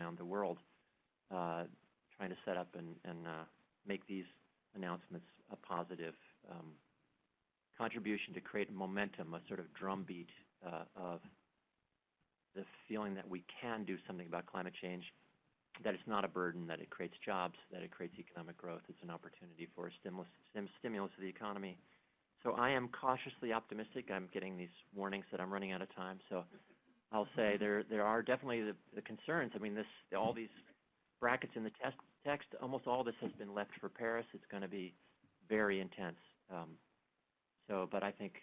around the world, trying to set up and make these announcements a positive contribution to create momentum, a sort of drumbeat of the feeling that we can do something about climate change, that it's not a burden, that it creates jobs, that it creates economic growth. It's an opportunity for a stimulus of the economy. So I am cautiously optimistic. I'm getting these warnings that I'm running out of time. So I'll say there are definitely the concerns. I mean, all these brackets in the text, almost all this has been left for Paris. It's going to be very intense. But I think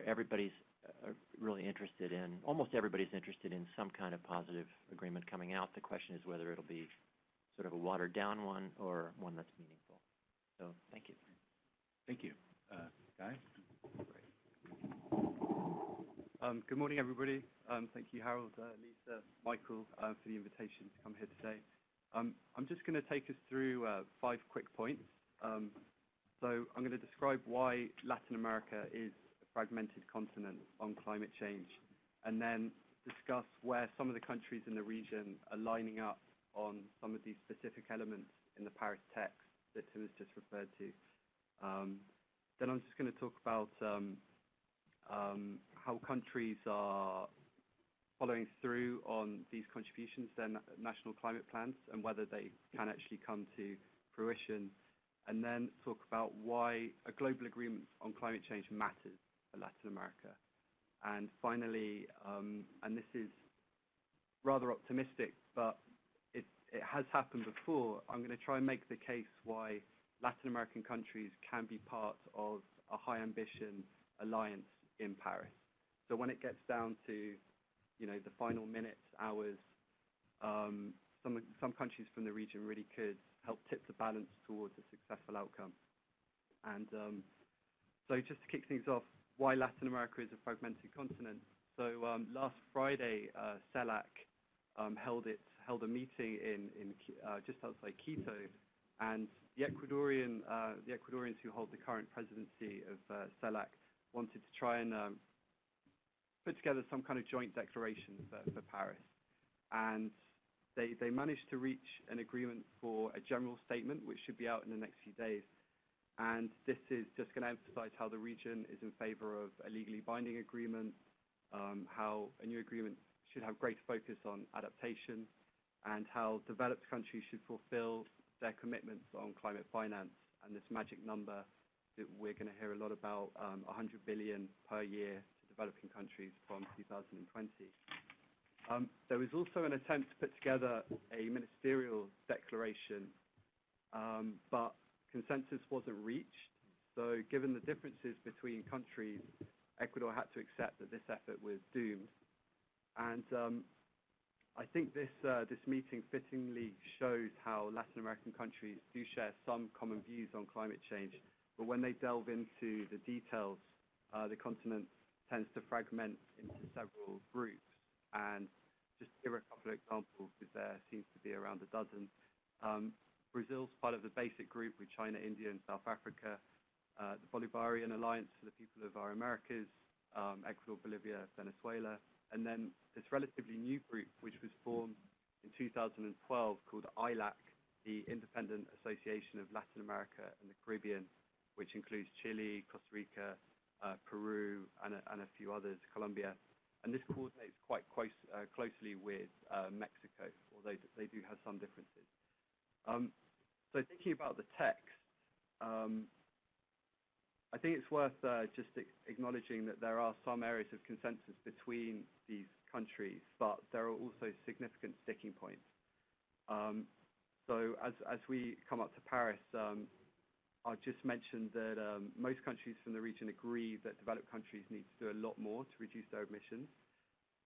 everybody's really interested in, almost everybody's interested in some kind of positive agreement coming out. The question is whether it'll be sort of a watered down one or one that's meaningful. So thank you. Thank you. Guy? Good morning, everybody. Thank you, Harold, Lisa, Michael, for the invitation to come here today. I'm just going to take us through 5 quick points. So I'm going to describe why Latin America is a fragmented continent on climate change, and then discuss where some of the countries in the region are lining up on some of these specific elements in the Paris text that Tim has just referred to. Then I'm just going to talk about how countries are following through on these contributions, their national climate plans, and whether they can actually come to fruition, and then talk about why a global agreement on climate change matters for Latin America. And finally, and this is rather optimistic, but it has happened before, I'm going to try and make the case why Latin American countries can be part of a high ambition alliance in Paris. So when it gets down to, the final minutes, hours, some countries from the region really could help tip the balance towards a successful outcome. And so just to kick things off, why Latin America is a fragmented continent. So last Friday, CELAC held a meeting in just outside Quito, and the Ecuadorians who hold the current presidency of CELAC wanted to try and put together some kind of joint declaration for Paris. And they managed to reach an agreement for a general statement, which should be out in the next few days. And this is just going to emphasize how the region is in favor of a legally binding agreement, how a new agreement should have greater focus on adaptation, and how developed countries should fulfill their commitments on climate finance, and this magic number that we're going to hear a lot about, 100 billion per year to developing countries from 2020. There was also an attempt to put together a ministerial declaration, but consensus wasn't reached. So given the differences between countries, Ecuador had to accept that this effort was doomed. And I think this meeting fittingly shows how Latin American countries do share some common views on climate change, but when they delve into the details, the continent tends to fragment into several groups. And just to give a couple of examples, because there seems to be around a dozen. Brazil's part of the basic group with China, India, and South Africa, the Bolivarian Alliance for the People of Our Americas, Ecuador, Bolivia, Venezuela, and then this relatively new group, which was formed in 2012, called ILAC, the Independent Association of Latin America and the Caribbean, which includes Chile, Costa Rica, Peru, and a few others, Colombia. And this coordinates quite closely with Mexico, although they do have some differences. So thinking about the text, I think it's worth just acknowledging that there are some areas of consensus between these countries, but there are also significant sticking points. So as we come up to Paris, I'll just mention that most countries from the region agree that developed countries need to do a lot more to reduce their emissions.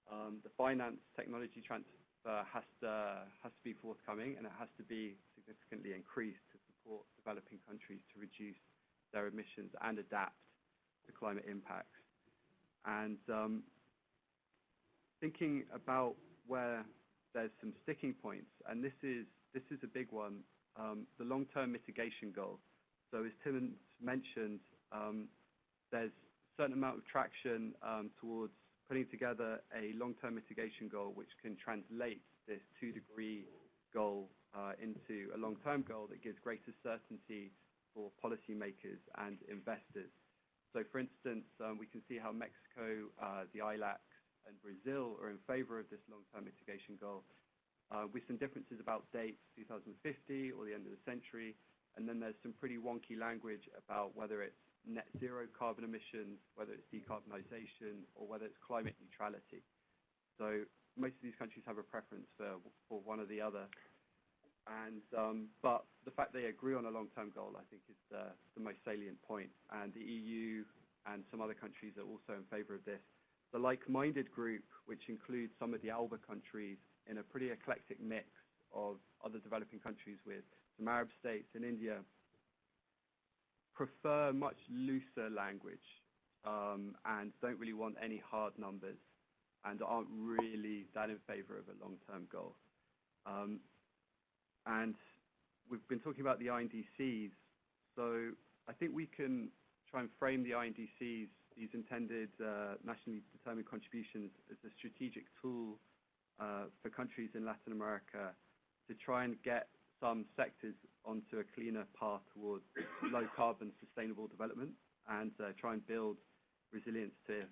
The finance technology transfer has to be forthcoming, and it has to be significantly increased to support developing countries to reduce their emissions and adapt to climate impacts. And thinking about where there's some sticking points, and this is a big one, the long-term mitigation goal. So as Tim mentioned, there's a certain amount of traction towards putting together a long-term mitigation goal which can translate this 2-degree goal into a long-term goal that gives greater certainty for policymakers and investors. So, for instance, we can see how Mexico, the ILACs, and Brazil are in favor of this long-term mitigation goal, with some differences about dates, 2050 or the end of the century, and then there's some pretty wonky language about whether it's net zero carbon emissions, whether it's decarbonisation, or whether it's climate neutrality. So most of these countries have a preference for one or the other. And but the fact they agree on a long-term goal, I think, is the most salient point. And the EU and some other countries are also in favour of this. The like-minded group, which includes some of the ALBA countries in a pretty eclectic mix of other developing countries with some Arab states and India, prefer much looser language and don't really want any hard numbers and aren't really that in favour of a long-term goal. And we've been talking about the INDCs, so I think we can try and frame the INDCs, these intended nationally determined contributions, as a strategic tool for countries in Latin America to try and get some sectors onto a cleaner path towards low carbon sustainable development and try and build resilience to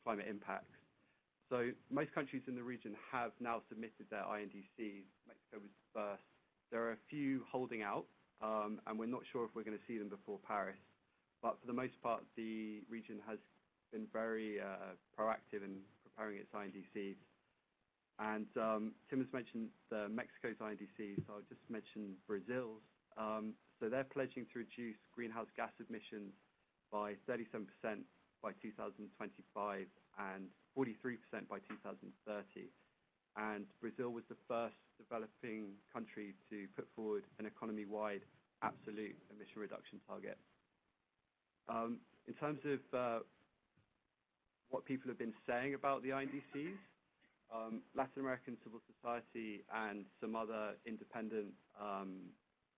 climate impacts. So most countries in the region have now submitted their INDCs. Mexico was first. There are a few holding out, and we're not sure if we're going to see them before Paris. But for the most part, the region has been very proactive in preparing its INDCs. And Tim has mentioned Mexico's INDC, so I'll just mention Brazil's. So they're pledging to reduce greenhouse gas emissions by 37% by 2025 and 43% by 2030. And Brazil was the first developing country to put forward an economy-wide absolute emission reduction target. In terms of what people have been saying about the INDCs, Latin American civil society and some other independent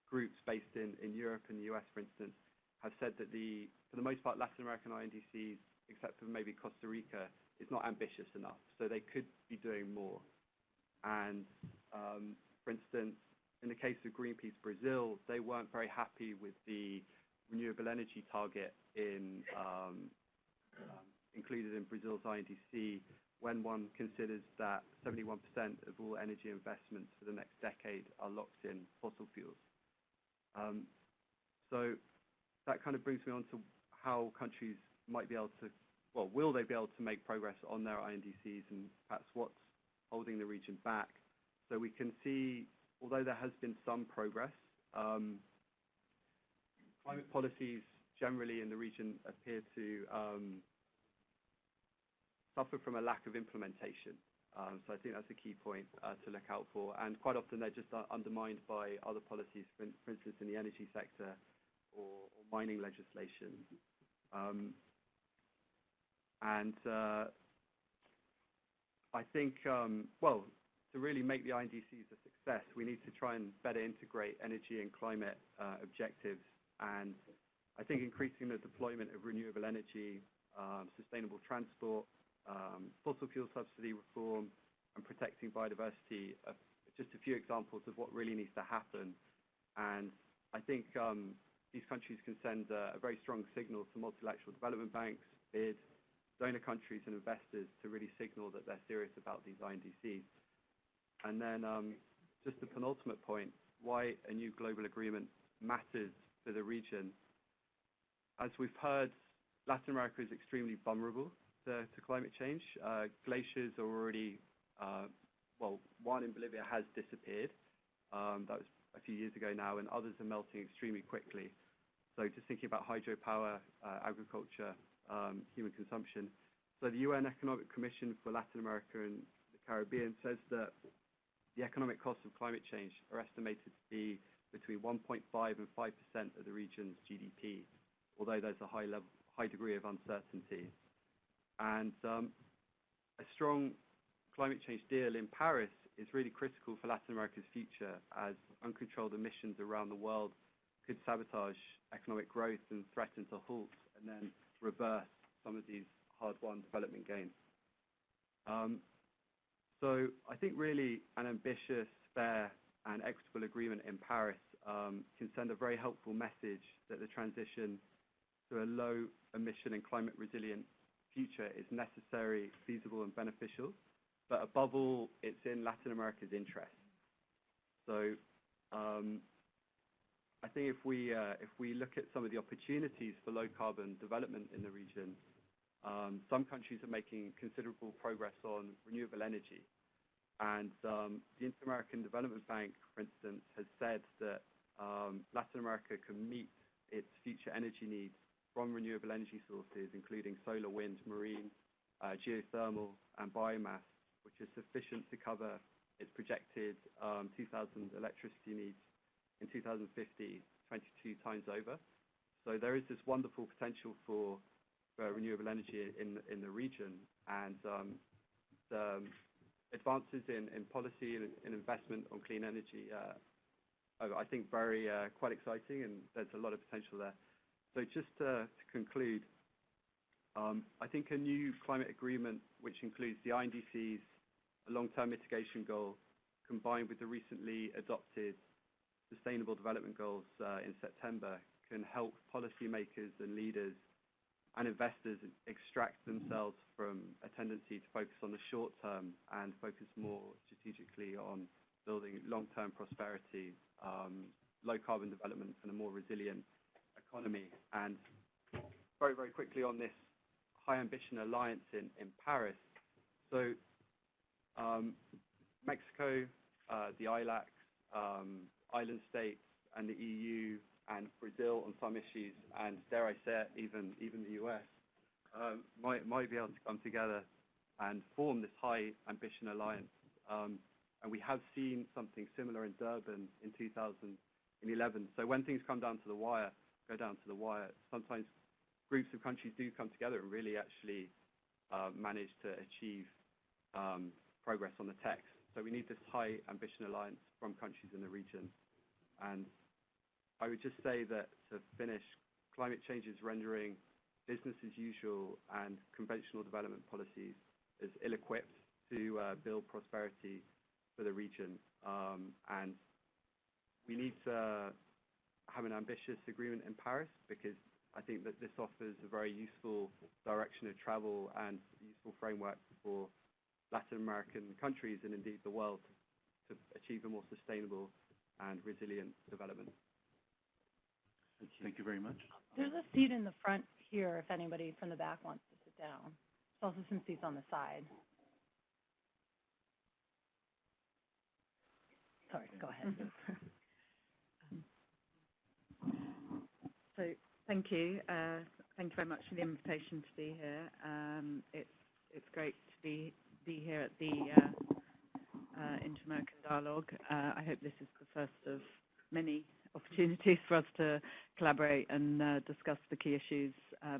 groups based in Europe and the US, for instance, have said that for the most part, Latin American INDCs, except for maybe Costa Rica, is not ambitious enough. So they could be doing more. And for instance, in the case of Greenpeace Brazil, they weren't very happy with the renewable energy target included in Brazil's INDC when one considers that 71% of all energy investments for the next decade are locked in fossil fuels. So that kind of brings me on to how countries might be able to, well, will they be able to make progress on their INDCs and perhaps what's holding the region back. So we can see, although there has been some progress, climate policies generally in the region appear to suffer from a lack of implementation. So I think that's a key point to look out for. And quite often they're just undermined by other policies, for instance, in the energy sector or mining legislation. I think, well, to really make the INDCs a success, we need to try and better integrate energy and climate objectives. And I think increasing the deployment of renewable energy, sustainable transport, fossil fuel subsidy reform, and protecting biodiversity are just a few examples of what really needs to happen. And I think these countries can send a very strong signal to multilateral development banks, BID, donor countries and investors to really signal that they're serious about these INDCs. And then just the penultimate point, why a new global agreement matters for the region. As we've heard, Latin America is extremely vulnerable to climate change. Glaciers are already, well, one in Bolivia has disappeared. That was a few years ago now, and others are melting extremely quickly. So just thinking about hydropower, agriculture, human consumption. So the UN Economic Commission for Latin America and the Caribbean says that the economic costs of climate change are estimated to be between 1.5 and 5% of the region's GDP, although there's a high degree of uncertainty. And a strong climate change deal in Paris is really critical for Latin America's future, as uncontrolled emissions around the world could sabotage economic growth and threaten to halt and then reverse some of these hard-won development gains. So I think really an ambitious, fair, and equitable agreement in Paris can send a very helpful message that the transition to a low emission and climate resilient future is necessary, feasible, and beneficial. But above all, it's in Latin America's interest. So I think if we look at some of the opportunities for low carbon development in the region, some countries are making considerable progress on renewable energy. And the Inter-American Development Bank, for instance, has said that Latin America can meet its future energy needs from renewable energy sources, including solar, wind, marine, geothermal, and biomass, which is sufficient to cover its projected 2,000 electricity needs in 2050, 22 times over. So there is this wonderful potential for renewable energy in the region, and the advances in policy and investment on clean energy are, I think, quite exciting, and there's a lot of potential there. So just to conclude, I think a new climate agreement, which includes the INDCs, a long-term mitigation goal, combined with the recently adopted Sustainable Development Goals in September, can help policymakers and leaders and investors extract themselves from a tendency to focus on the short term and focus more strategically on building long-term prosperity, low carbon development, and a more resilient economy. And very, very quickly on this high ambition alliance in Paris. So Mexico, the ILAC, island states, and the EU, and Brazil on some issues, and dare I say it, even the US, might be able to come together and form this high ambition alliance. And we have seen something similar in Durban in 2011. So when things go down to the wire, sometimes groups of countries do come together and really actually manage to achieve progress on the text. So we need this high ambition alliance from countries in the region. And I would just say that, to finish, climate change is rendering business as usual and conventional development policies as ill-equipped to build prosperity for the region. And we need to have an ambitious agreement in Paris, because I think that this offers a very useful direction of travel and a useful framework for Latin American countries and indeed the world to achieve a more sustainable and resilient development. Thank you very much. There's a seat in the front here if anybody from the back wants to sit down. There's also some seats on the side. Sorry, go ahead. So thank you. Thank you very much for the invitation to be here. It's great to be here at the Inter-American Dialogue. I hope this is the first of many opportunities for us to collaborate and discuss the key issues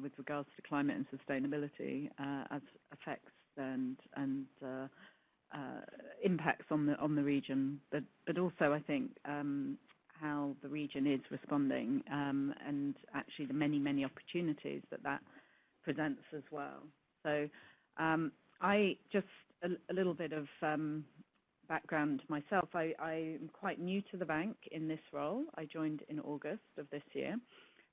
with regards to climate and sustainability as effects and impacts on the region, but also I think how the region is responding and actually the many opportunities that presents as well. So I just a little bit of background myself. I'm quite new to the bank in this role. I joined in August of this year.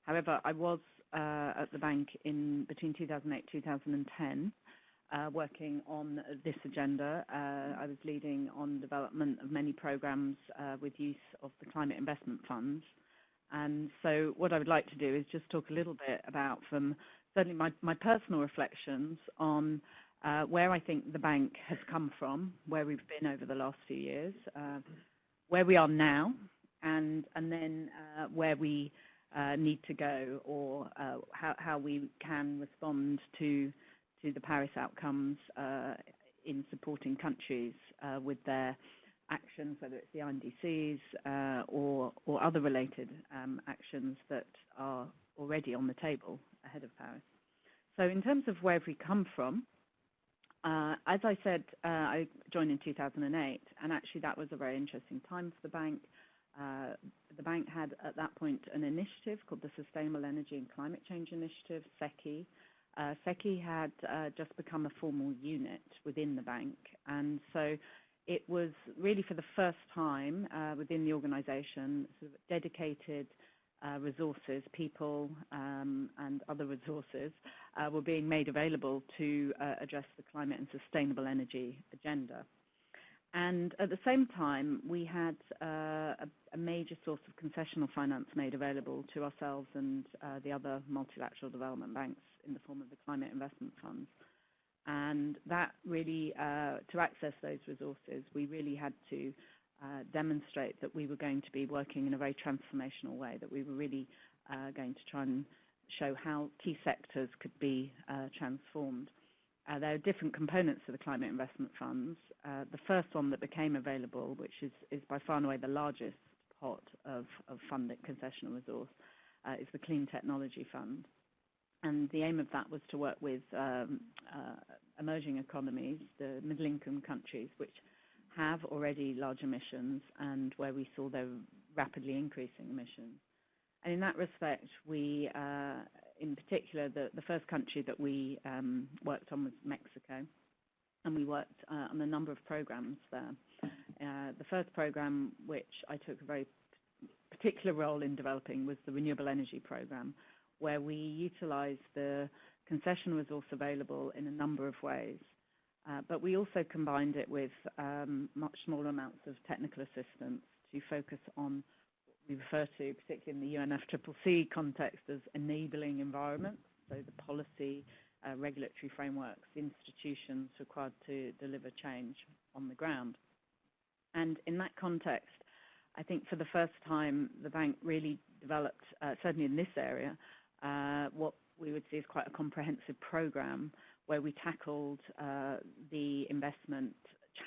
However, I was at the bank in between 2008 and 2010, working on this agenda. I was leading on development of many programs with use of the Climate Investment Funds. And so what I would like to do is just talk a little bit about, from certainly my personal reflections on where I think the bank has come from, where we've been over the last few years, where we are now, and then where we need to go, or how we can respond to the Paris outcomes in supporting countries with their actions, whether it's the INDCs or other related actions that are already on the table ahead of Paris. So in terms of where we come from, as I said, I joined in 2008, and actually that was a very interesting time for the bank. The bank had at that point an initiative called the Sustainable Energy and Climate Change Initiative, SECI, SECI had just become a formal unit within the bank, and so it was really for the first time within the organisation sort of dedicated resources, people and other resources were being made available to address the climate and sustainable energy agenda. And at the same time, we had a major source of concessional finance made available to ourselves and the other multilateral development banks in the form of the climate investment funds. And that really, to access those resources, we really had to demonstrate that we were going to be working in a very transformational way, that we were really going to try and show how key sectors could be transformed. There are different components to the climate investment funds. The first one that became available, which is by far and away the largest pot of funded concessional resource, is the Clean Technology Fund. And the aim of that was to work with emerging economies, the middle-income countries, which have already large emissions and where we saw their rapidly increasing emissions. And in that respect, we, in particular, the first country that we worked on was Mexico, and we worked on a number of programs there. The first program, which I took a very particular role in developing, was the renewable energy program, where we utilized the concession resource available in a number of ways. But we also combined it with much smaller amounts of technical assistance to focus on what we refer to, particularly in the UNFCCC context, as enabling environments, so the policy, regulatory frameworks, institutions required to deliver change on the ground. And in that context, I think for the first time, the bank really developed, certainly in this area, what we would see as quite a comprehensive program where we tackled the investment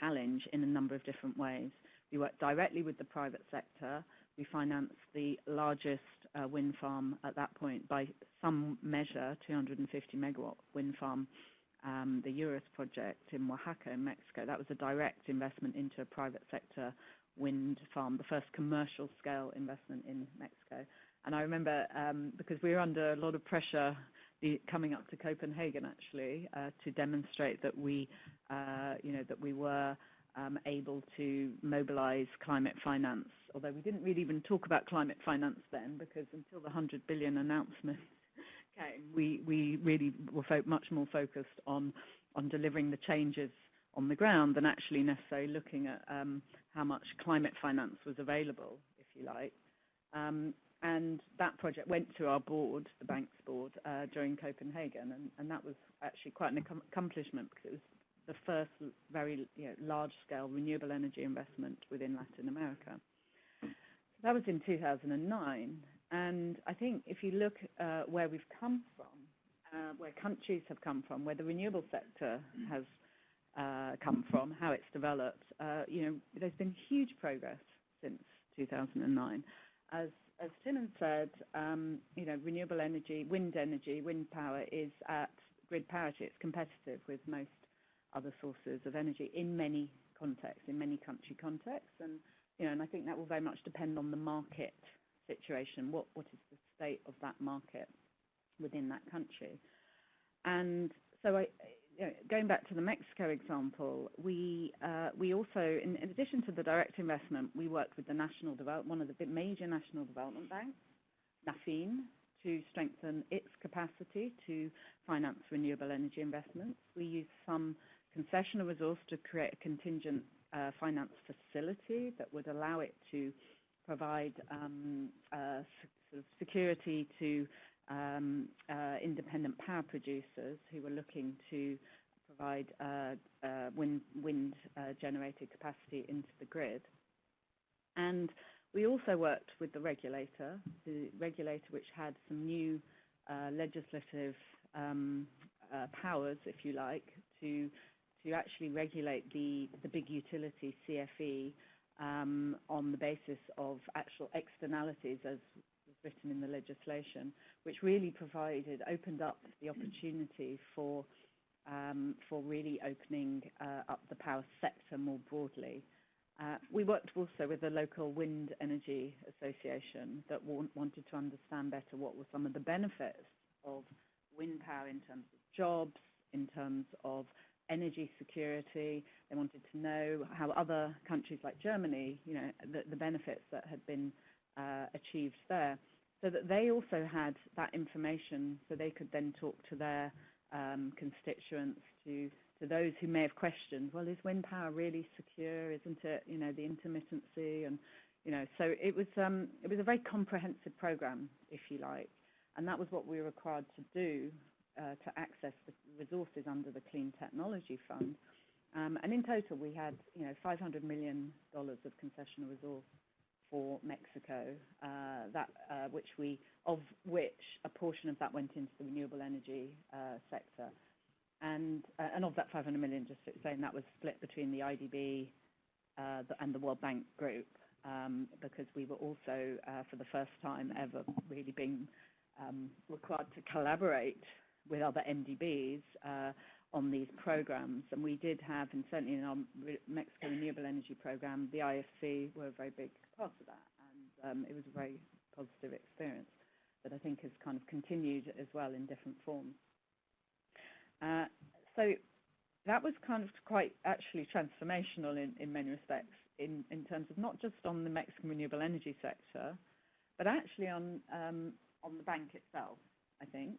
challenge in a number of different ways. We worked directly with the private sector. We financed the largest wind farm at that point by some measure, 250 megawatt wind farm, the Eurus project in Oaxaca in Mexico. That was a direct investment into a private sector wind farm, the first commercial scale investment in Mexico. And I remember, because we were under a lot of pressure coming up to Copenhagen, actually, to demonstrate that we, that we were able to mobilize climate finance, although we didn't really even talk about climate finance then, because until the 100 billion announcement came, we really were much more focused on delivering the changes on the ground than actually necessarily looking at how much climate finance was available, if you like. And that project went to our board, the bank's board, during Copenhagen, and that was actually quite an accomplishment because it was the first very large-scale renewable energy investment within Latin America. That was in 2009, and I think if you look where we've come from, where countries have come from, where the renewable sector has come from, how it's developed, there's been huge progress since 2009. As Timon said, renewable energy, wind power is at grid parity. It's competitive with most other sources of energy in many contexts, in many country contexts, and I think that will very much depend on the market situation. What is the state of that market within that country? And so going back to the Mexico example, we also, in addition to the direct investment, we worked with the one of the major national development banks, NAFIN, to strengthen its capacity to finance renewable energy investments. We used some concessional resource to create a contingent finance facility that would allow it to provide sort of security to independent power producers who were looking to provide wind generated capacity into the grid. And we also worked with the regulator which had some new legislative powers, if you like, to actually regulate the big utility CFE on the basis of actual externalities as written in the legislation, which really opened up the opportunity for really opening up the power sector more broadly. We worked also with the local wind energy association that wanted to understand better what were some of the benefits of wind power in terms of jobs, in terms of energy security. They wanted to know how other countries like Germany, the benefits that had been achieved there, so that they also had that information, so they could then talk to their constituents, to those who may have questioned, well, is wind power really secure? Isn't it, the intermittency? And, so it was a very comprehensive program, if you like, and that was what we were required to do to access the resources under the Clean Technology Fund. And in total, we had, $500 million of concessional resource for Mexico, of which a portion of that went into the renewable energy sector. And of that 500 million, just to explain, that was split between the IDB and the World Bank Group, because we were also, for the first time ever, really being required to collaborate with other MDBs on these programs. And we did have, and certainly in our Mexico Renewable Energy Program, the IFC were a very big part of that, and it was a very positive experience that I think has kind of continued as well in different forms. So that was kind of quite actually transformational in many respects, in terms of not just on the Mexican renewable energy sector, but actually on the bank itself, I think.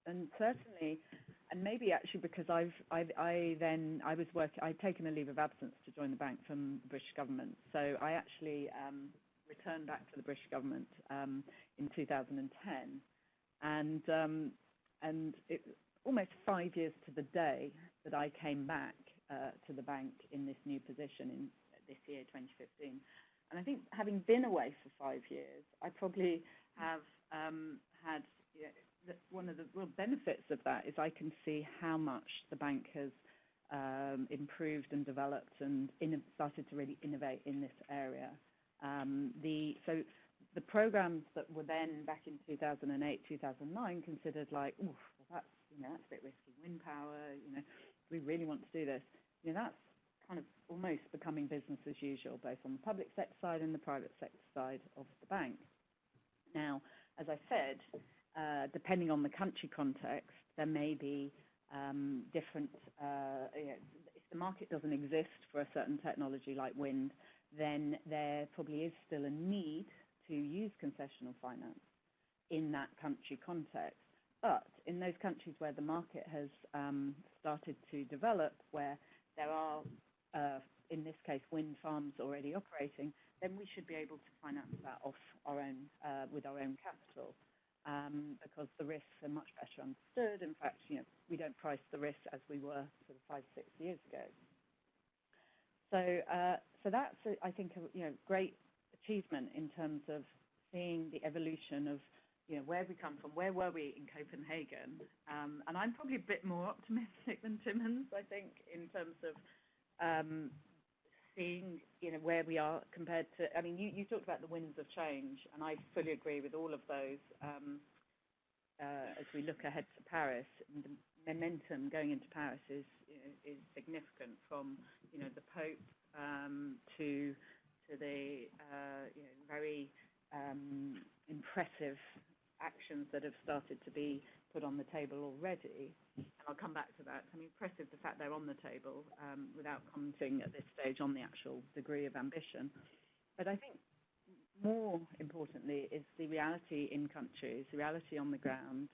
And certainly, and maybe actually because I'd taken a leave of absence to join the bank from the British government, so I actually returned back to the British government in 2010, and it almost 5 years to the day that I came back to the bank in this new position in this year, 2015. And I think having been away for 5 years, I probably have had, one of the real benefits of that is I can see how much the bank has improved and developed and started to really innovate in this area. So the programs that were then back in 2008, 2009 considered like, oof, well, that's a bit risky, wind power, we really want to do this. That's kind of almost becoming business as usual, both on the public sector side and the private sector side of the bank. Now, as I said, depending on the country context, there may be different, if the market doesn't exist for a certain technology like wind, then there probably is still a need to use concessional finance in that country context. But in those countries where the market has started to develop, where there are, in this case, wind farms already operating, then we should be able to finance that off our own, with our own capital, because the risks are much better understood. In fact, we don't price the risk as we were sort of 5, 6 years ago. So that's, I think, a great achievement in terms of seeing the evolution of where we come from. Where were we in Copenhagen? And I'm probably a bit more optimistic than Timmons, I think, in terms of seeing where we are compared to. I mean, you talked about the winds of change, and I fully agree with all of those. As we look ahead to Paris, the momentum going into Paris is significant, from the Pope to the very impressive actions that have started to be put on the table already. And I'll come back to that. I mean, impressive the fact they're on the table, without commenting at this stage on the actual degree of ambition. But I think more importantly is the reality in countries, the reality on the ground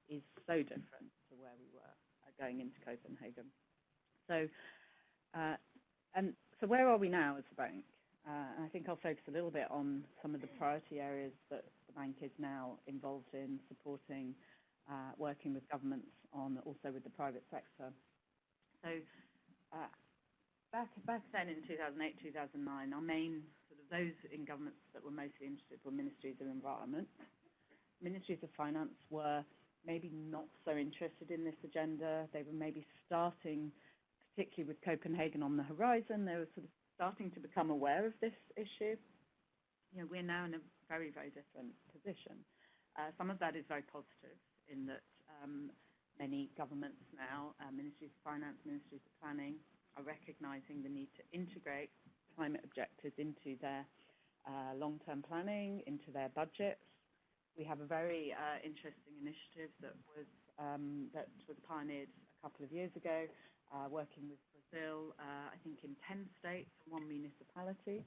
is so different to where we were going into Copenhagen. So, so where are we now as a bank? And I think I'll focus a little bit on some of the priority areas that the bank is now involved in, supporting, working with governments on, also with the private sector. So back then in 2008, 2009, our main, sort of those in governments that were mostly interested were ministries of environment. Ministries of finance were maybe not so interested in this agenda. They were maybe starting, particularly with Copenhagen on the horizon, they were sort of starting to become aware of this issue. We're now in a very, very different position. Some of that is very positive in that many governments now, ministries of finance, ministries of planning, are recognizing the need to integrate climate objectives into their long-term planning, into their budgets. we have a very interesting initiative that was pioneered a couple of years ago, working with Brazil, I think in 10 states and 1 municipality,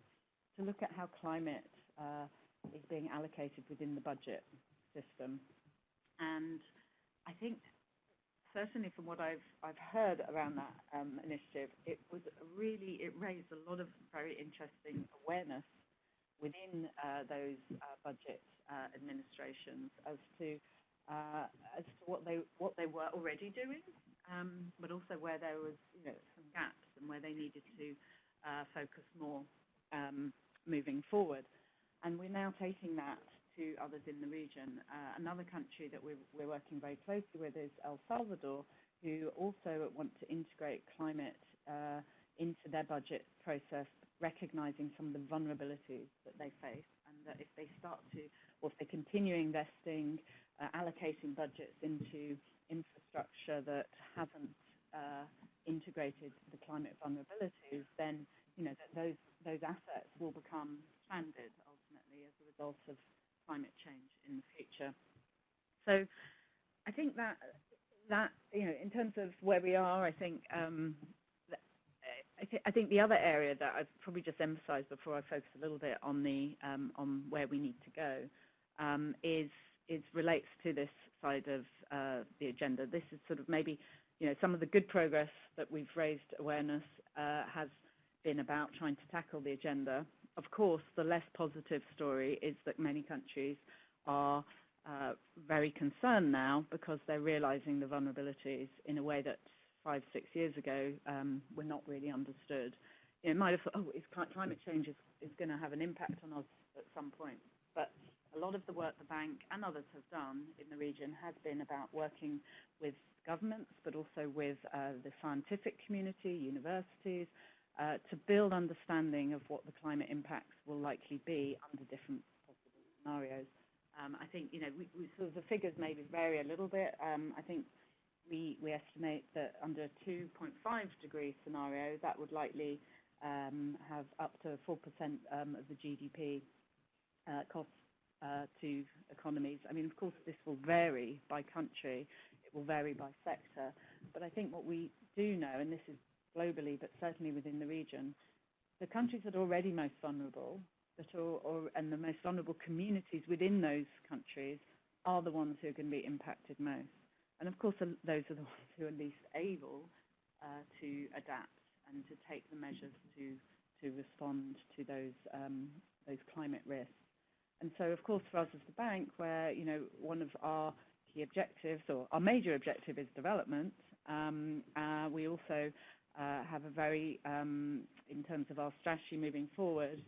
to look at how climate is being allocated within the budget system. And I think, certainly from what I've heard around that initiative, it raised a lot of very interesting awareness within those budget administrations as to what they were already doing, but also where there was some gaps and where they needed to focus more moving forward. And we're now taking that to others in the region. Another country that we're working very closely with is El Salvador, who also want to integrate climate into their budget process, recognizing some of the vulnerabilities that they face, and that if they start to, or if they continue investing, allocating budgets into infrastructure that haven't integrated the climate vulnerabilities, then that those assets will become stranded ultimately as a result of climate change in the future. So I think that in terms of where we are, I think I think the other area that I've probably just emphasized before I focus a little bit on on where we need to go is relates to this side of the agenda. This is sort of maybe some of the good progress that we've raised awareness has been about trying to tackle the agenda. Of course, the less positive story is that many countries are very concerned now because they're realizing the vulnerabilities in a way that 5-6 years ago were not really understood. It might have thought, oh, climate change is going to have an impact on us at some point. But a lot of the work the bank and others have done in the region has been about working with governments, but also with the scientific community, universities, to build understanding of what the climate impacts will likely be under different possible scenarios. I think sort of the figures maybe vary a little bit. I think we estimate that under a 2.5 degree scenario, that would likely have up to 4% of the GDP costs to economies. I mean, of course, this will vary by country. It will vary by sector. But I think what we do know, and this is globally, but certainly within the region, the countries that are already most vulnerable, and the most vulnerable communities within those countries are the ones who are going to be impacted most. And of course, those are the ones who are least able to adapt and to take the measures to respond to those climate risks. And so, of course, for us as the bank, where one of our key objectives, or our major objective, is development, we also have a very, in terms of our strategy moving forward,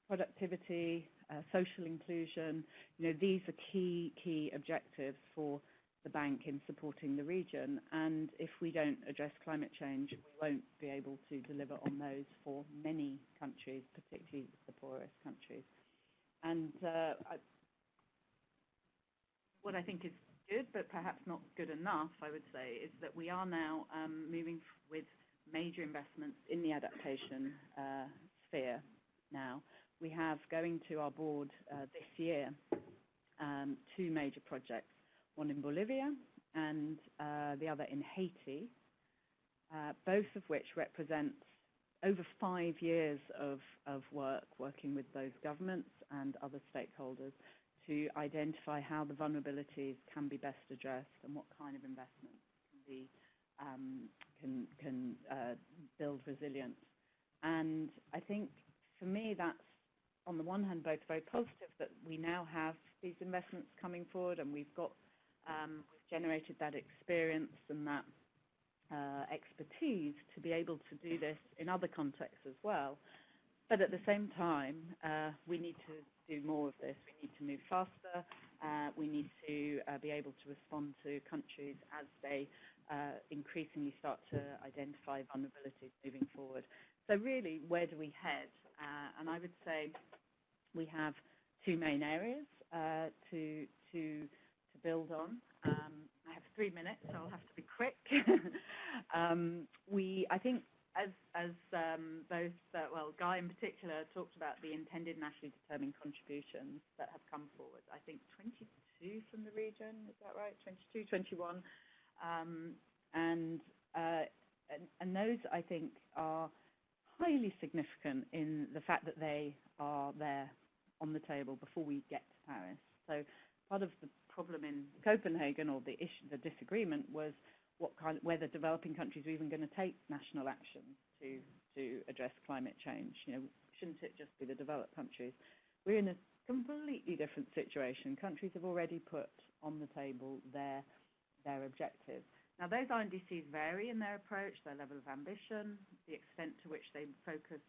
productivity, social inclusion. These are key objectives for the bank in supporting the region. And if we don't address climate change, we won't be able to deliver on those for many countries, particularly the poorest countries. And what I think is good, but perhaps not good enough, I would say, is that we are now moving with major investments in the adaptation sphere now. We have, going to our board this year, 2 major projects, one in Bolivia and the other in Haiti, both of which represent over 5 years of working with those governments and other stakeholders to identify how the vulnerabilities can be best addressed and what kind of investments can build resilience. And I think, for me, that's, on the one hand, both very positive that we now have these investments coming forward, and we've generated that experience and that expertise to be able to do this in other contexts as well. But at the same time, we need to do more of this. We need to move faster. We need to be able to respond to countries as they increasingly start to identify vulnerabilities moving forward. So really, where do we head? And I would say we have 2 main areas to build on. I have 3 minutes, so I'll have to be quick. I think as both, Guy in particular talked about the intended nationally determined contributions that have come forward. I think 22 from the region, is that right? 22, 21. And those, I think, are highly significant in the fact that they are there on the table before we get to Paris. So part of the problem in Copenhagen, or the issue, the disagreement, was whether developing countries are even going to take national action to address climate change. You know, shouldn't it just be the developed countries? We're in a completely different situation. Countries have already put on the table their objectives. Now, those INDCs vary in their approach, their level of ambition, the extent to which they focus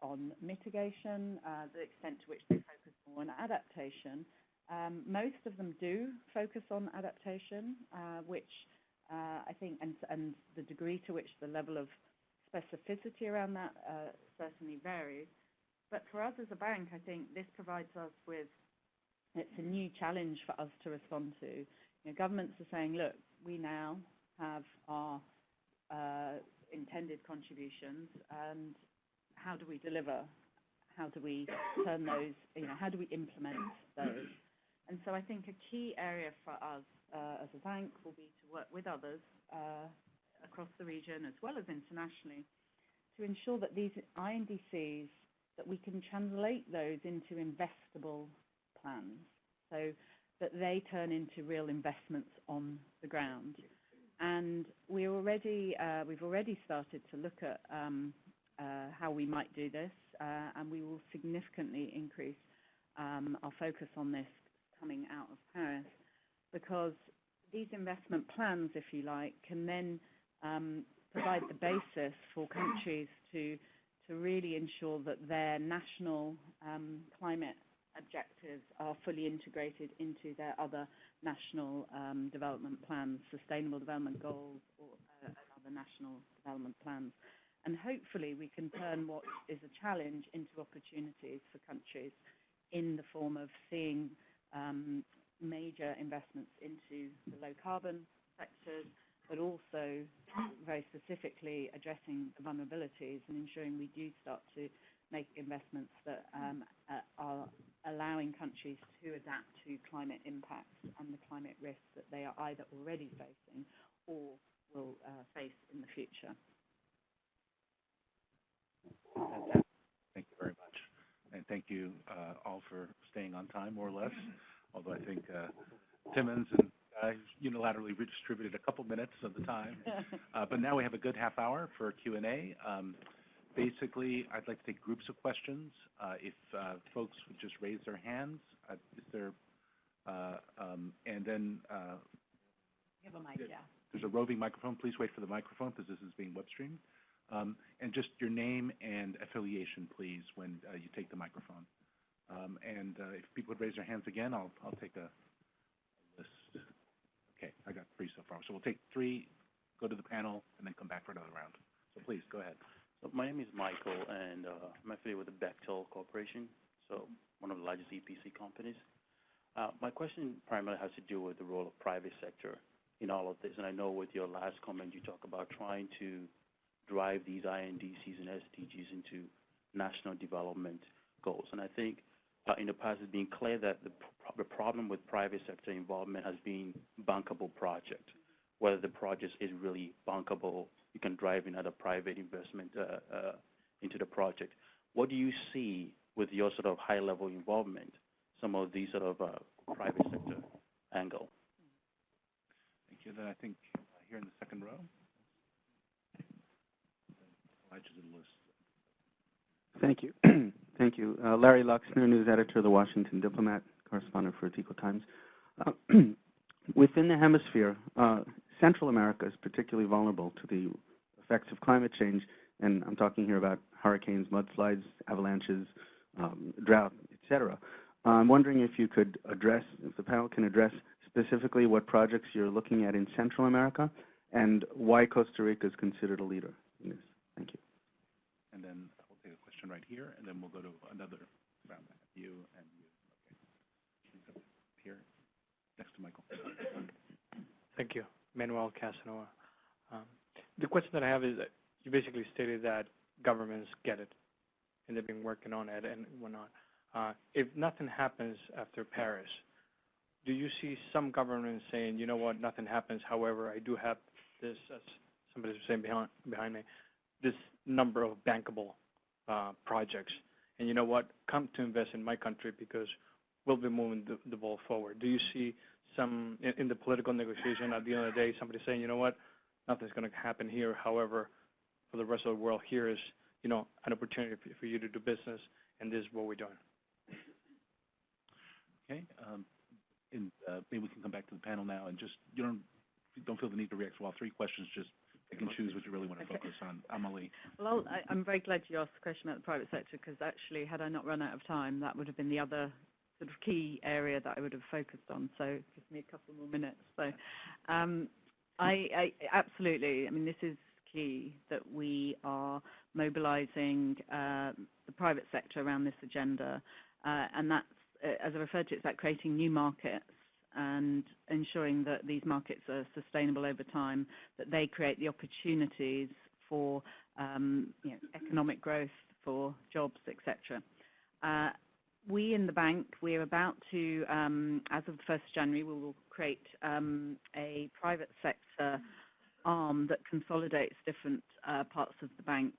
on mitigation, the extent to which they focus more on adaptation. Most of them do focus on adaptation, which I think, and the degree to which the level of specificity around that certainly varies. But for us as a bank, I think this provides us with, it's a new challenge for us to respond to. You know, governments are saying, look, we now have our intended contributions, and how do we deliver? How do we turn those, how do we implement those? And so I think a key area for us as a bank will be to work with others across the region as well as internationally to ensure that these INDCs, that we can translate those into investable plans so that they turn into real investments on the ground. And we've already started to look at how we might do this, and we will significantly increase our focus on this coming out of Paris, because these investment plans, if you like, can then provide the basis for countries to really ensure that their national climate objectives are fully integrated into their other national development plans, sustainable development goals, or other national development plans. And hopefully we can turn what is a challenge into opportunities for countries in the form of seeing major investments into the low carbon sectors, but also very specifically addressing the vulnerabilities and ensuring we do start to make investments that are allowing countries to adapt to climate impacts and the climate risks that they are either already facing or will face in the future. Thank you very much. And thank you all for staying on time, more or less, although I think Timmons and I unilaterally redistributed a couple minutes of the time. But now we have a good half hour for Q&A. Basically, I'd like to take groups of questions. If folks would just raise their hands, and then You have a mic, yeah. There's a roving microphone. Please wait for the microphone because this is being web streamed. And just your name and affiliation, please, when you take the microphone. And if people would raise their hands again, I'll take a list. Okay, I got 3 so far. So we'll take 3, go to the panel, and then come back for another round. So please, go ahead. So my name is Michael, and I'm affiliated with the Bechtel Corporation, so one of the largest EPC companies. My question primarily has to do with the role of private sector in all of this. And I know with your last comment, you talk about trying to drive these INDCs and SDGs into national development goals. And I think in the past it's been clear that the problem with private sector involvement has been bankable project. Whether the project is really bankable, you can drive in other private investment into the project. What do you see with your sort of high-level involvement, some of these sort of private sector angle? Thank you. Then I think here in the second row. Thank you. Thank you. Larry Luxner, news editor of the Washington Diplomat, correspondent for Eco Times. Within the hemisphere, Central America is particularly vulnerable to the effects of climate change, and I'm talking here about hurricanes, mudslides, avalanches, drought, etc. I'm wondering if you could address, if the panel can address specifically what projects you're looking at in Central America and why Costa Rica is considered a leader in this. Thank you. And then we'll take a question right here, and then we'll go to another round. You and you. Okay. Here, next to Michael. Thank you. Manuel Casanova. The question that I have is that you basically stated that governments get it, and they've been working on it and whatnot. If nothing happens after Paris, do you see some governments saying, you know what, nothing happens, however, I do have this, as somebody's saying behind me, this number of bankable projects, and you know what, come to invest in my country because we'll be moving the ball forward. Do you see some, in the political negotiation, at the end of the day, somebody saying, you know what, nothing's going to happen here, however, for the rest of the world, here is, you know, an opportunity for you to do business, and this is what we're doing. Okay. Maybe we can come back to the panel now, and just, you don't feel the need to react to all three questions, just pick and choose what you really want to focus on. Amal-Lee. Well, I'm very glad you asked the question about the private sector, because actually, had I not run out of time, that would have been the other sort of key area that I would have focused on. So it gives me a couple more minutes. So I absolutely, I mean, this is key that we are mobilizing the private sector around this agenda. And that's, as I referred to, it's about creating new markets and ensuring that these markets are sustainable over time, that they create the opportunities for economic growth, for jobs, etc. We in the bank, we're about to, as of the 1st of January, we will create a private sector arm that consolidates different parts of the bank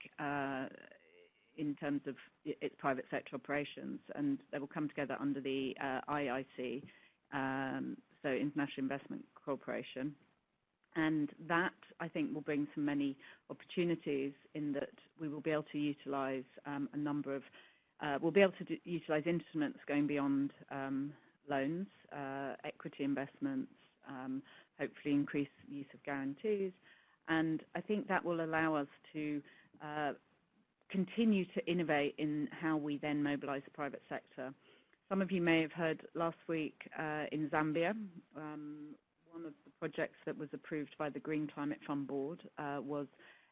in terms of its private sector operations, and they will come together under the IIC, so International Investment Corporation. And that, I think, will bring some many opportunities in that we will be able to utilize a number of, we'll be able to utilize instruments going beyond loans, equity investments, hopefully increase use of guarantees. And I think that will allow us to continue to innovate in how we then mobilize the private sector. Some of you may have heard last week in Zambia, one of the projects that was approved by the Green Climate Fund Board was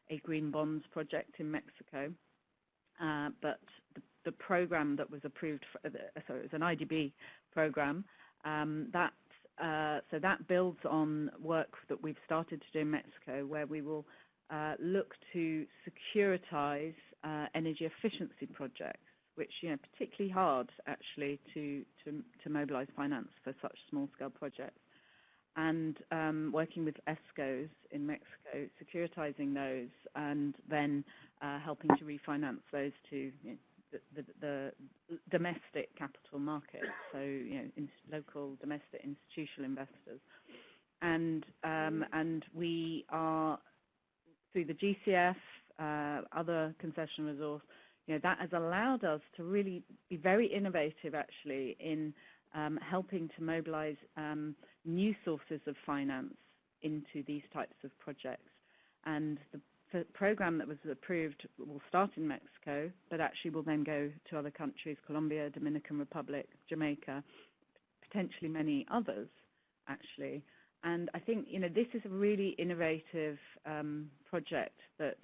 a green bonds project in Mexico. But the program that was approved, so it was an IDB program, so that builds on work that we've started to do in Mexico, where we will look to securitize energy efficiency projects, which, particularly hard actually to mobilize finance for such small-scale projects. And working with ESCOs in Mexico, securitizing those, and then helping to refinance those to the domestic capital market, so local domestic institutional investors. And we are, through the GCF, other concession resource, that has allowed us to really be very innovative actually in helping to mobilize new sources of finance into these types of projects. And the program that was approved will start in Mexico, but actually will then go to other countries, Colombia, Dominican Republic, Jamaica, potentially many others, actually. And I think, this is a really innovative project that,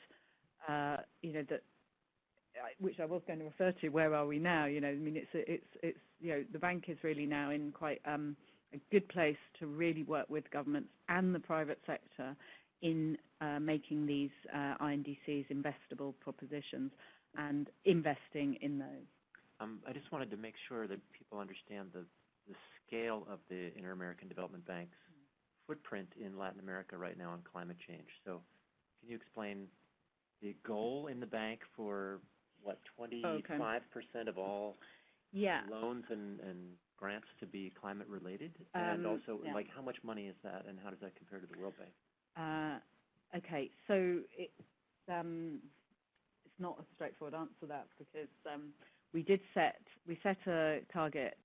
which I was going to refer to. Where are we now? I mean, it's the bank is really now in quite a good place to really work with governments and the private sector in making these INDCs investable propositions and investing in those. I just wanted to make sure that people understand the scale of the Inter-American Development Bank's footprint in Latin America right now on climate change. So can you explain the goal in the bank for, what, 25% of all loans and grants to be climate related? And also, like, how much money is that, and how does that compare to the World Bank? Okay, so it's not a straightforward answer to that, because we set a target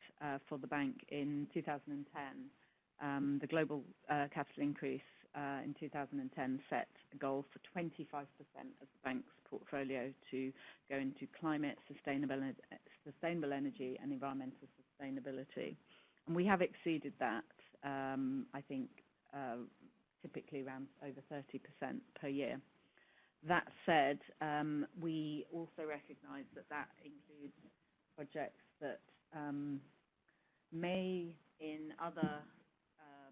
for the bank in 2010. The global capital increase in 2010 set a goal for 25% of the bank's portfolio to go into climate, sustainable energy, and environmental sustainability. And we have exceeded that, I think, typically around over 30% per year. That said, we also recognize that includes projects that may, in other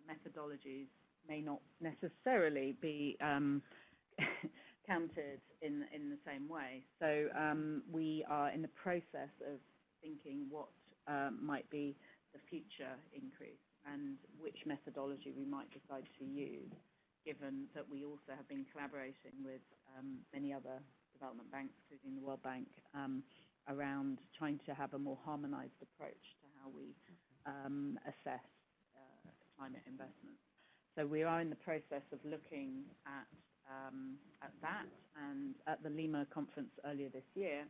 methodologies, may not necessarily be counted in the same way. So we are in the process of thinking what might be the future increase and which methodology we might decide to use, given that we also have been collaborating with many other development banks, including the World Bank, around trying to have a more harmonized approach to how we assess climate investments. So we are in the process of looking at that, and at the Lima conference earlier this year,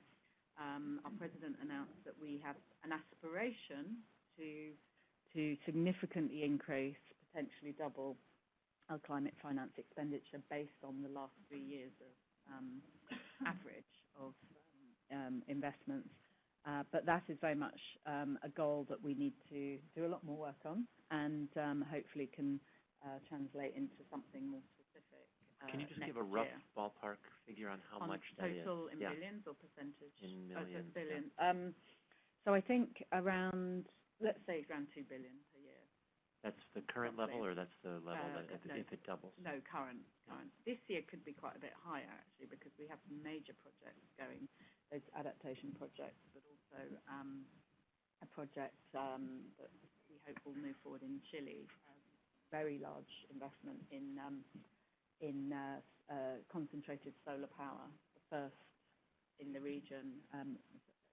our president announced that we have an aspiration to significantly increase, potentially double, our climate finance expenditure based on the last 3 years of average of investments. But that is very much a goal that we need to do a lot more work on, and hopefully can translate into something more specific. Can you just give a rough ballpark figure on how much that is? Total in billions or percentage? In millions. Billions. So I think around, let's say around 2 billion per year. That's the current level, or that's the level that if it doubles? No, current. This year could be quite a bit higher, actually, because we have some major projects going, those adaptation projects, but also a project that we hope will move forward in Chile, very large investment in concentrated solar power, the first in the region.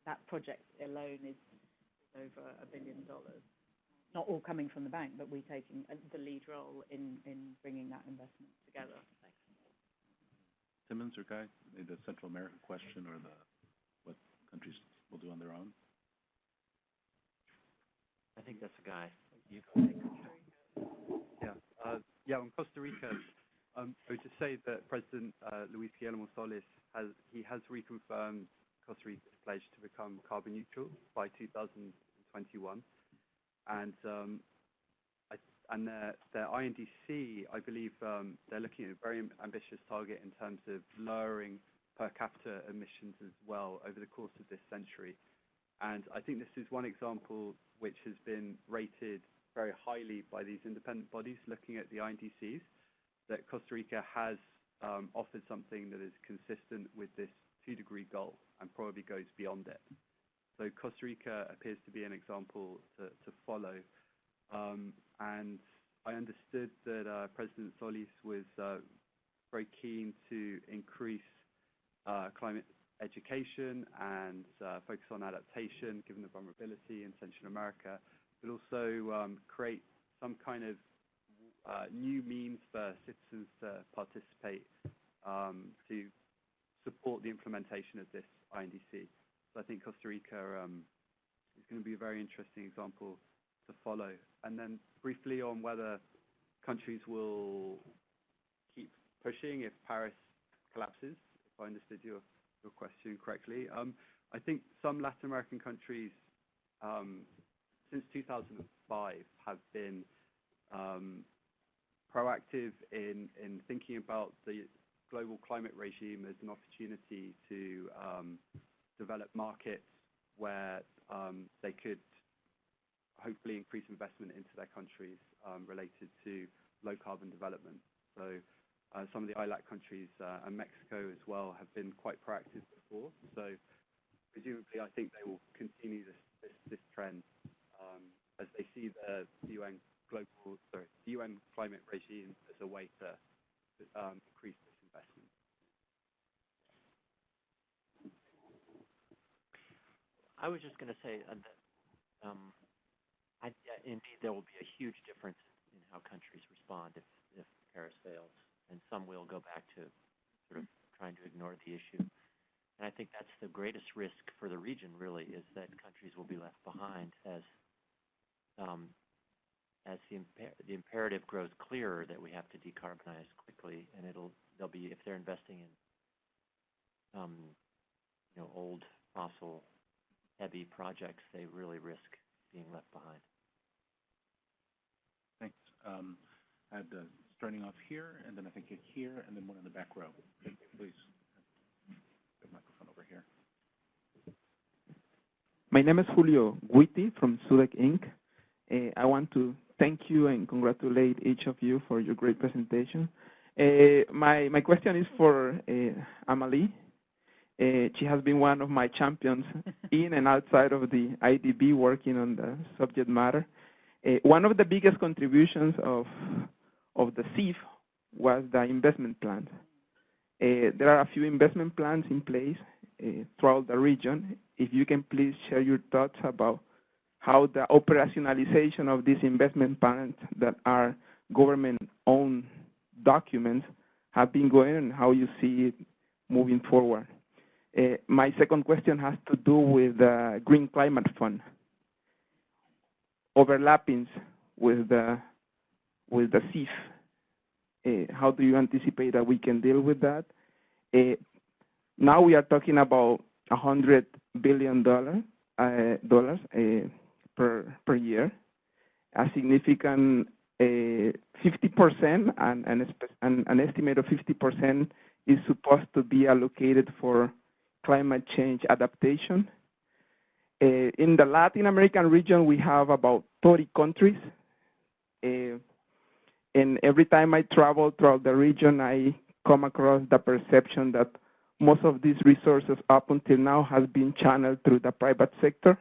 That project alone is over $1 billion. Not all coming from the bank, but we're taking the lead role in bringing that investment together. Thanks. Timmons or Guy, maybe the Central America question, or what countries will do on their own? I think that's a Guy. You go take Yeah, on Costa Rica, I would just say that President Luis Guillermo Solís has reconfirmed Costa Rica's pledge to become carbon neutral by 2021, and their INDC, I believe, they're looking at a very ambitious target in terms of lowering per capita emissions as well over the course of this century. And I think this is one example which has been rated very highly by these independent bodies looking at the INDCs, that Costa Rica has offered something that is consistent with this 2-degree goal and probably goes beyond it. So Costa Rica appears to be an example to follow. And I understood that President Solís was very keen to increase climate education and focus on adaptation, given the vulnerability in Central America, but also create some kind of new means for citizens to participate to support the implementation of this INDC. So I think Costa Rica is going to be a very interesting example to follow. And then briefly on whether countries will keep pushing if Paris collapses, if I understood your question correctly. I think some Latin American countries since 2005 have been proactive in thinking about the global climate regime as an opportunity to develop markets where they could hopefully increase investment into their countries related to low carbon development. So some of the ILAC countries and Mexico as well have been quite proactive before. So presumably I think they will continue this trend as they see the UN climate regime as a way to increase this investment. I was just going to say that indeed there will be a huge difference in how countries respond if Paris fails, and some will go back to sort of trying to ignore the issue. And I think that's the greatest risk for the region, really, is that countries will be left behind as the imperative grows clearer that we have to decarbonize quickly, and they'll be, if they're investing in old fossil heavy projects, they really risk being left behind. Thanks. Starting off here, and then I think here, and then one in the back row. Okay, please. The microphone over here. My name is Julio Guiti from SUDEC Inc. I want to thank you and congratulate each of you for your great presentation. My question is for Amal-Lee. She has been one of my champions in and outside of the IDB working on the subject matter. One of the biggest contributions of the CIF was the investment plans. There are a few investment plans in place throughout the region. If you can please share your thoughts about how the operationalization of these investment plans that are government-owned documents have been going and how you see it moving forward. My second question has to do with the Green Climate Fund. Overlappings with the CIF. How do you anticipate that we can deal with that? Now we are talking about $100 billion per year, a significant 50% and an estimate of 50% is supposed to be allocated for climate change adaptation. In the Latin American region, we have about 30 countries. And every time I travel throughout the region, I come across the perception that most of these resources up until now has been channeled through the private sector.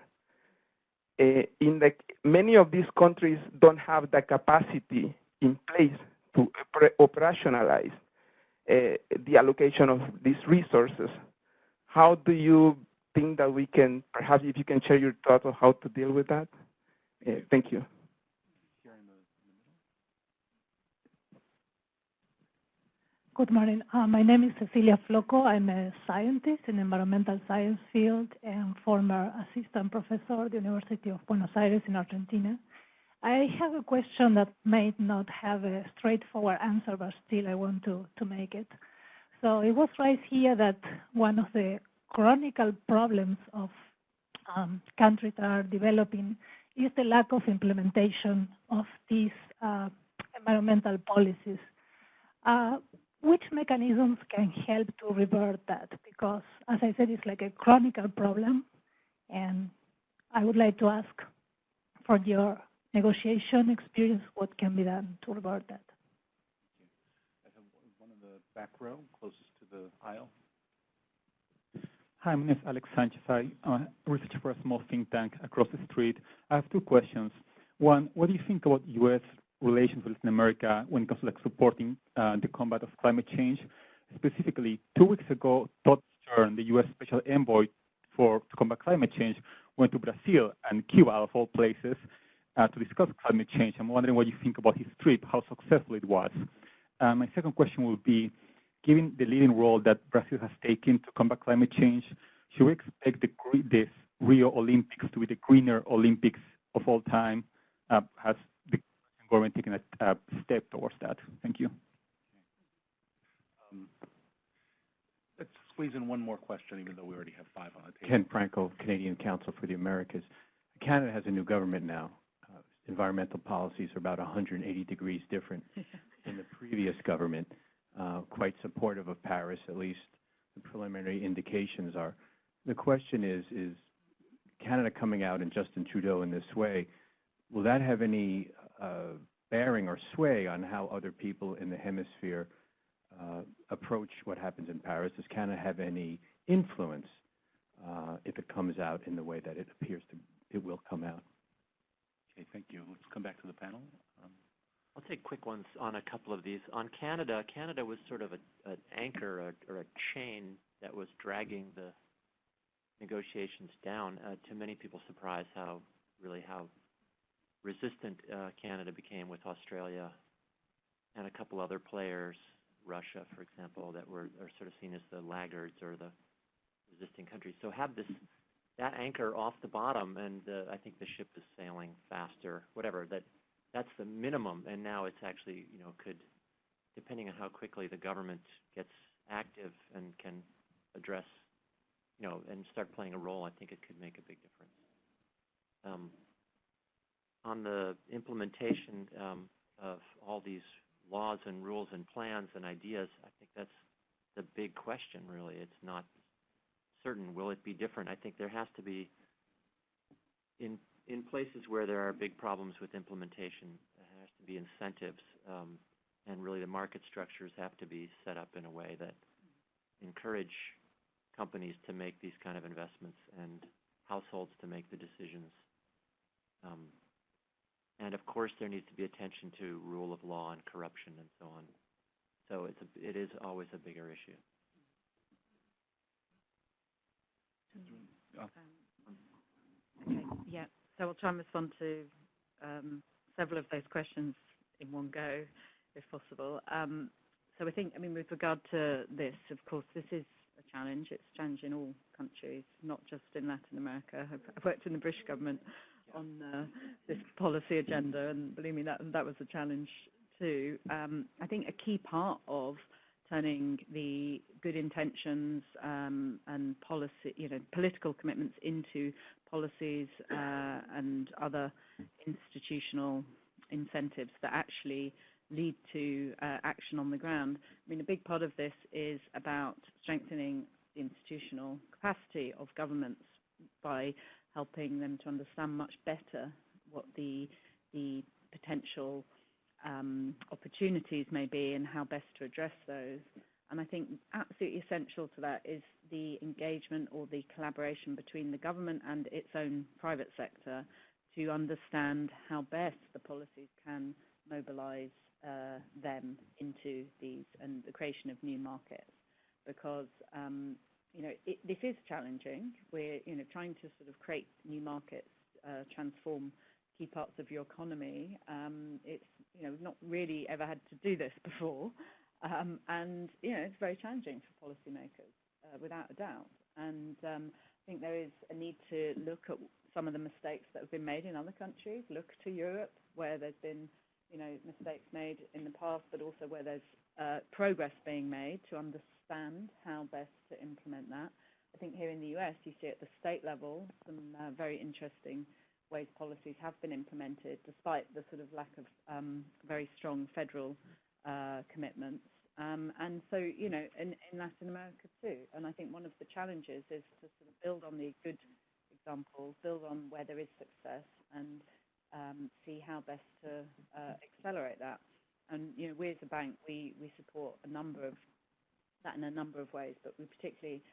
Many of these countries don't have the capacity in place to operationalize the allocation of these resources. How do you think that we can, perhaps if you can share your thoughts on how to deal with that? Thank you. Good morning. My name is Cecilia Floco. I'm a scientist in the environmental science field and former assistant professor at the University of Buenos Aires in Argentina. I have a question that may not have a straightforward answer, but still I want to make it. So it was raised here that one of the chronic problems of countries that are developing is the lack of implementation of these environmental policies. Which mechanisms can help to revert that? Because, as I said, it's like a chronic problem, and I would like to ask for your negotiation experience, what can be done to revert that? I have one in the back row, closest to the aisle. Hi, my name is Alex Sanchez. I'm a researcher for a small think tank across the street. I have two questions. One, what do you think about U.S. relations with Latin America when it comes to like supporting the combat of climate change? Specifically, 2 weeks ago, Todd Stern, the U.S. Special Envoy to combat climate change, went to Brazil and Cuba, out of all places, to discuss climate change. I'm wondering what you think about his trip, how successful it was. My second question would be, given the leading role that Brazil has taken to combat climate change, should we expect this Rio Olympics to be the greener Olympics of all time? Has the government taken a step towards that? Thank you. Let's squeeze in one more question, even though we already have 5 on the table. Ken Franco, Canadian Council for the Americas. Canada has a new government now. Environmental policies are about 180 degrees different than the previous government. Quite supportive of Paris, at least the preliminary indications are. The question is Canada coming out and Justin Trudeau in this way, will that have any bearing or sway on how other people in the hemisphere approach what happens in Paris? Does Canada have any influence if it comes out in the way that it appears it will come out? Okay, thank you. Let's come back to the panel. I'll take quick ones on a couple of these. On Canada, Canada was sort of an anchor or a chain that was dragging the negotiations down. To many people's surprise, how resistant Canada became with Australia and a couple other players, Russia, for example, that are sort of seen as the laggards or the resisting countries. So have that anchor off the bottom, and I think the ship is sailing faster, whatever. That's the minimum, and now it's actually, could, depending on how quickly the government gets active and can address, and start playing a role, I think it could make a big difference. On the implementation of all these laws and rules and plans and ideas, I think that's the big question, really. It's not certain. Will it be different? I think there has to be, in places where there are big problems with implementation, there has to be incentives and really the market structures have to be set up in a way that encourage companies to make these kind of investments and households to make the decisions. And of course, there needs to be attention to rule of law and corruption and so on. So it is always a bigger issue. Okay, yeah. So I'll try and respond to several of those questions in one go, if possible. So I think, with regard to this, of course, this is a challenge. It's a challenge in all countries, not just in Latin America. I've worked in the British government on this policy agenda, and believe me, that was a challenge too. I think a key part of turning the good intentions and policy, political commitments into policies and other institutional incentives that actually lead to action on the ground. A big part of this is about strengthening the institutional capacity of governments by helping them to understand much better what the potential opportunities may be and how best to address those. And I think absolutely essential to that is the engagement or the collaboration between the government and its own private sector to understand how best the policies can mobilize them into these and the creation of new markets. Because this is challenging. We're trying to sort of create new markets, transform key parts of your economy. It's we've not really ever had to do this before, and it's very challenging for policymakers, without a doubt. And I think there is a need to look at some of the mistakes that have been made in other countries. Look to Europe, where there's been mistakes made in the past, but also where there's progress being made to understand how best to implement that. I think here in the US, you see at the state level some very interesting ways policies have been implemented, despite the sort of lack of very strong federal commitments. And so, in Latin America too. And I think one of the challenges is to sort of build on the good examples, build on where there is success, and see how best to accelerate that. And we as a bank, we support a number of that in a number of ways, but we particularly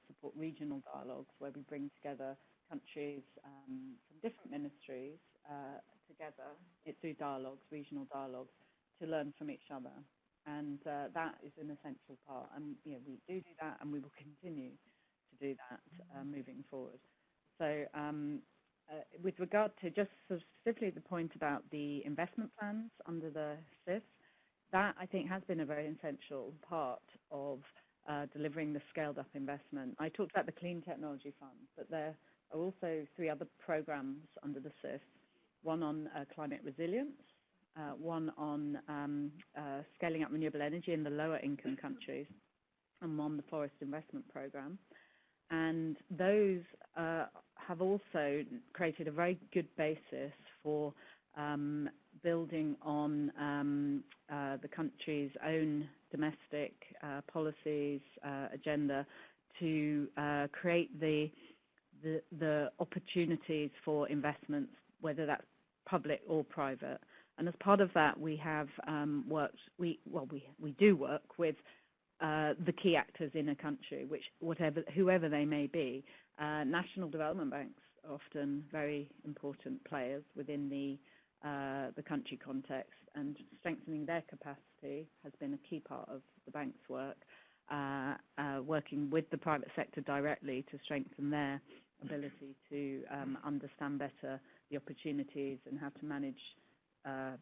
support regional dialogues where we bring together countries from different ministries together through dialogues, regional dialogues, to learn from each other. And that is an essential part. And we do that, and we will continue to do that moving forward. So with regard to just specifically the point about the investment plans under the CIF, that I think has been a very essential part of delivering the scaled-up investment. I talked about the Clean Technology Fund, but there are also 3 other programs under the CIF, one on climate resilience, one on scaling up renewable energy in the lower income countries, and one the forest investment program. And those have also created a very good basis for building on the country's own domestic policies agenda to create the opportunities for investments, whether that's public or private. And as part of that, we have we do work with the key actors in a country, whoever they may be. National development banks are often very important players within the country context, and strengthening their capacity has been a key part of the bank's work, working with the private sector directly to strengthen their ability to understand better the opportunities and how to manage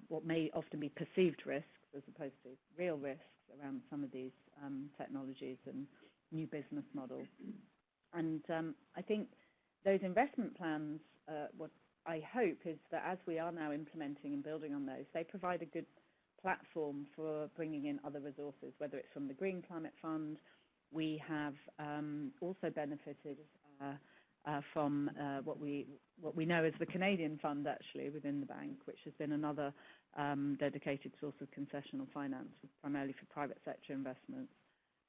what may often be perceived risks as opposed to real risks around some of these technologies and new business models. And I think those investment plans, what I hope is that as we are now implementing and building on those, they provide a good platform for bringing in other resources, whether it's from the Green Climate Fund. We have also benefited from what we know as the Canadian Fund, actually, within the bank, which has been another dedicated source of concessional finance, primarily for private sector investments.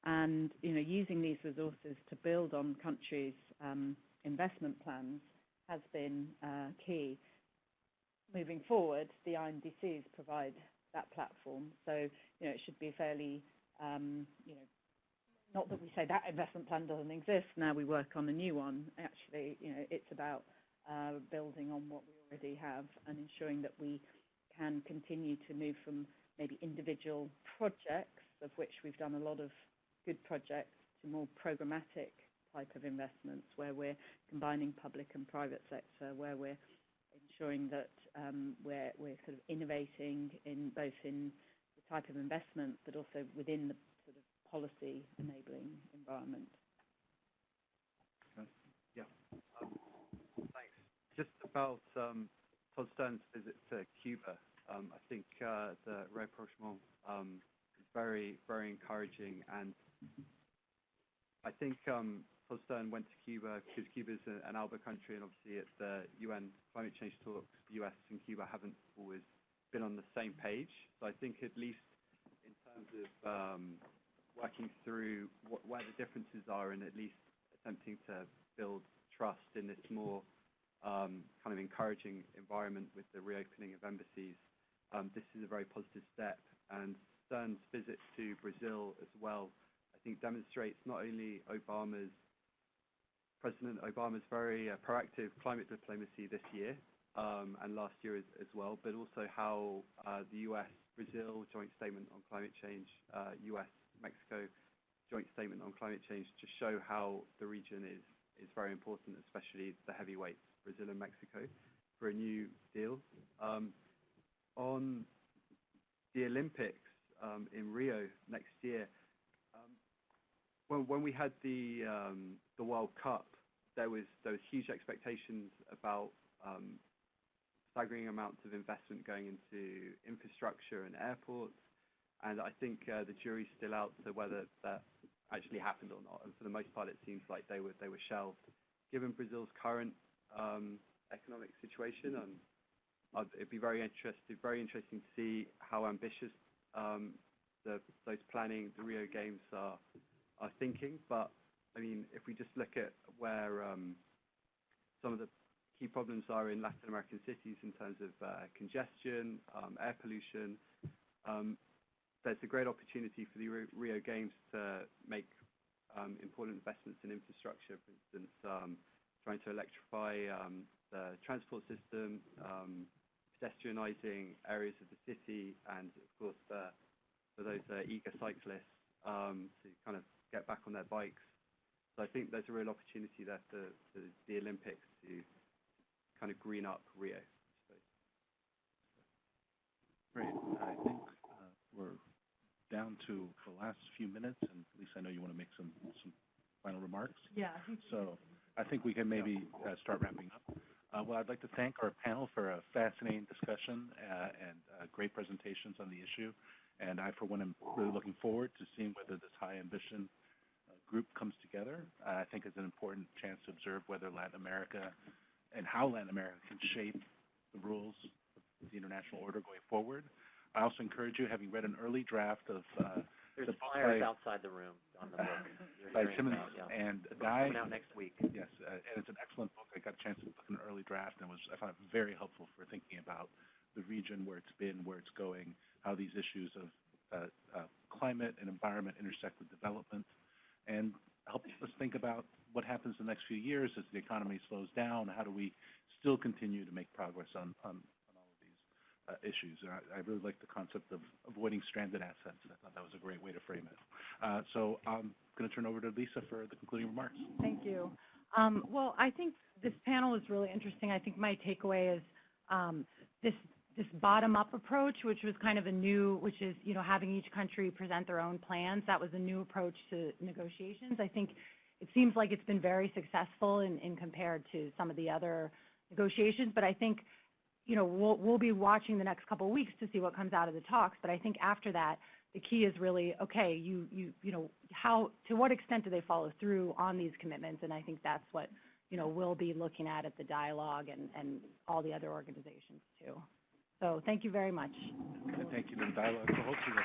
And using these resources to build on countries' investment plans has been key. Moving forward, the INDCs provide that platform. So, it should be fairly, not that we say that investment plan doesn't exist, now we work on a new one. Actually, it's about building on what we already have and ensuring that we can continue to move from maybe individual projects, of which we've done a lot of good projects, to more programmatic type of investments where we're combining public and private sector, where we're ensuring that we're sort of innovating in both in the type of investment but also within the sort of policy enabling environment. Yeah. Thanks. Just about Todd Stern's visit to Cuba, I think the rapprochement is very, very encouraging, and I think Todd Stern went to Cuba because Cuba is an ALBA country, and obviously at the UN climate change talks, the US and Cuba haven't always been on the same page. So I think at least in terms of working through where the differences are and at least attempting to build trust in this more kind of encouraging environment with the reopening of embassies, this is a very positive step. And Stern's visit to Brazil as well, I think demonstrates not only President Obama's very proactive climate diplomacy this year and last year as well, but also how the US-Brazil joint statement on climate change, US-Mexico joint statement on climate change just show how the region is very important, especially the heavyweights, Brazil and Mexico, for a new deal. On the Olympics in Rio next year, when we had the World Cup, there was huge expectations about staggering amounts of investment going into infrastructure and airports, and I think the jury's still out to whether that actually happened or not. And for the most part, it seems like they were shelved. Given Brazil's current economic situation, it'd be very interesting to see how ambitious those planning the Rio Games are thinking. But I mean, if we just look at where some of the key problems are in Latin American cities in terms of congestion, air pollution, there's a great opportunity for the Rio Games to make important investments in infrastructure. For instance, trying to electrify the transport system, pedestrianising areas of the city, and of course for those eager cyclists to kind of get back on their bikes. So I think there's a real opportunity there for the Olympics to kind of green up Rio. Great. I think we're down to the last few minutes, and Lisa, I know you want to make some final remarks. Yeah. So I think we can maybe start wrapping up. Well, I'd like to thank our panel for a fascinating discussion and great presentations on the issue. And I, for one, am really looking forward to seeing whether this high ambition group comes together. I think it's an important chance to observe whether Latin America and how Latin America can shape the rules of the international order going forward. I also encourage you, having read an early draft of there's flyers outside the room on the book. By Timmons and Guy. Coming out next week. Yes, and it's an excellent book. I got a chance to look at an early draft, and I found it very helpful for thinking about the region, where it's been, where it's going, how these issues of climate and environment intersect with development, and help us think about what happens in the next few years as the economy slows down. How do we still continue to make progress on all of these issues? And I really like the concept of avoiding stranded assets. I thought that was a great way to frame it. So I'm going to turn over to Lisa for the concluding remarks. Thank you. Well, I think this panel is really interesting. I think my takeaway is this bottom-up approach, which was kind of a new, which is, having each country present their own plans. That was a new approach to negotiations. I think it seems like it's been very successful in compared to some of the other negotiations. But I think, we'll be watching the next couple of weeks to see what comes out of the talks. But I think after that, the key is really, okay, to what extent do they follow through on these commitments? And I think that's what, we'll be looking at the dialogue and all the other organizations too. So thank you very much. Okay, thank you to the dialogue for hosting us.